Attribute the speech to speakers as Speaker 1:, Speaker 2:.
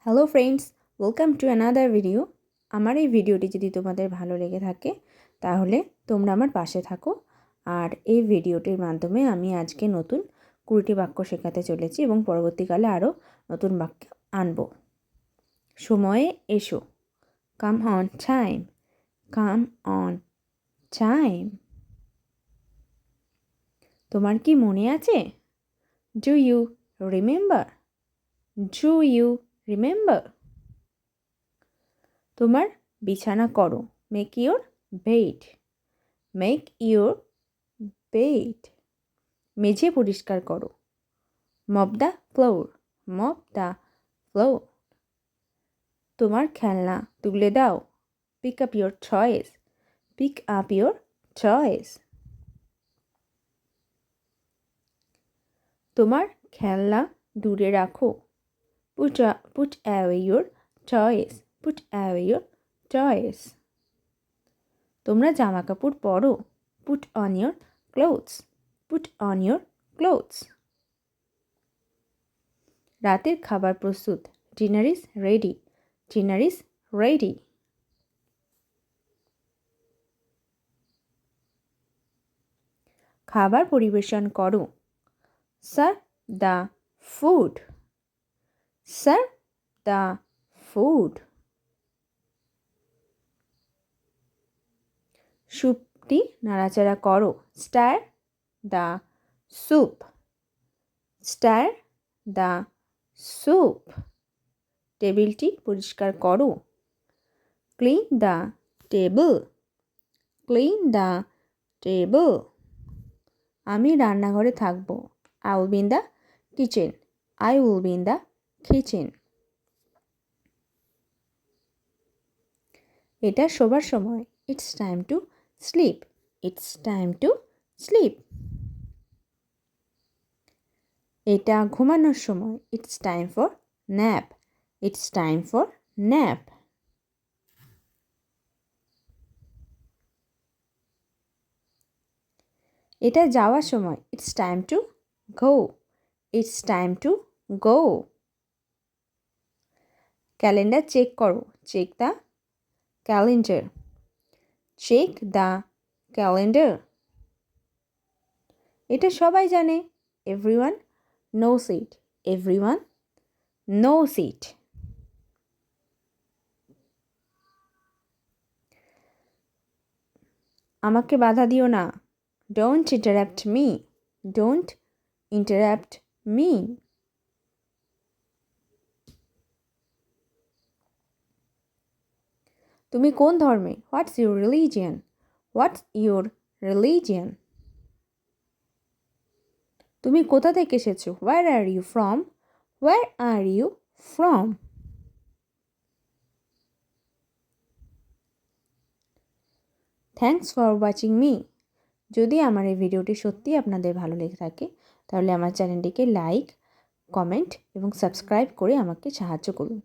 Speaker 1: Hello friends, welcome to another video. আমার এই ভিডিওটি যদি তোমাদের ভালো লেগে থাকে তাহলে তোমরা আমার পাশে থাকো। আর এই ভিডিওটির মাধ্যমে আমি আজকে নতুন 20টি বাক্য শেখাতে চলেছি এবং পরবর্তীকালে আরও নতুন বাক্য আনবো। সময়ে এসো, come on time, come on time. তোমার কি মনে আছে? Do you remember? Do you remember? তোমার বিছানা করো, make your bed, make your bed. মেঝে পরিষ্কার করো, mop the floor, mop the floor. তোমার খেলনা তুলে দাও, pick up your toys, pick up your toys. তোমার খেলনা দূরে রাখো, put away your toys, put away your toys. তোমরা জামা কাপড় পরো, put on your clothes, put on your clothes. রাতের খাবার প্রস্তুত, dinner is ready, dinner is ready. খাবার পরিবেশন করো, serve the food, serve the food. স্যুপটি নাড়াচাড়া করো, stir the soup, stir the soup. টেবিলটি পরিষ্কার করো, clean the table, clean the table. আমি রান্নাঘরে থাকবো, I will be in the kitchen, I will be in the kitchen. এটা শোবার সময়, it's time to sleep, it's time to sleep. এটা ঘুমানোর সময়, it's time for nap, it's time for nap. এটা যাওয়ার সময়, it's time to go, it's time to go. Calendar check করো, check the calendar, check the calendar. এটা সবাই জানে, এভরিওয়ান নোস ইট, এভরিওয়ান নোস ইট। আমাকে বাধা দিও না, don't interrupt me, don't interrupt me. তুমি কোন ধর্মে? What's your religion, what's your religion. তুমি কোথা থেকে এসেছো? Where are you from, where are you from. Thanks for watching me. যদি আমার এই ভিডিওটি সত্যি আপনাদের ভালো লেগে থাকে তাহলে আমার চ্যানেলটিকে লাইক, কমেন্ট এবং সাবস্ক্রাইব করে আমাকে সাহায্য করুন।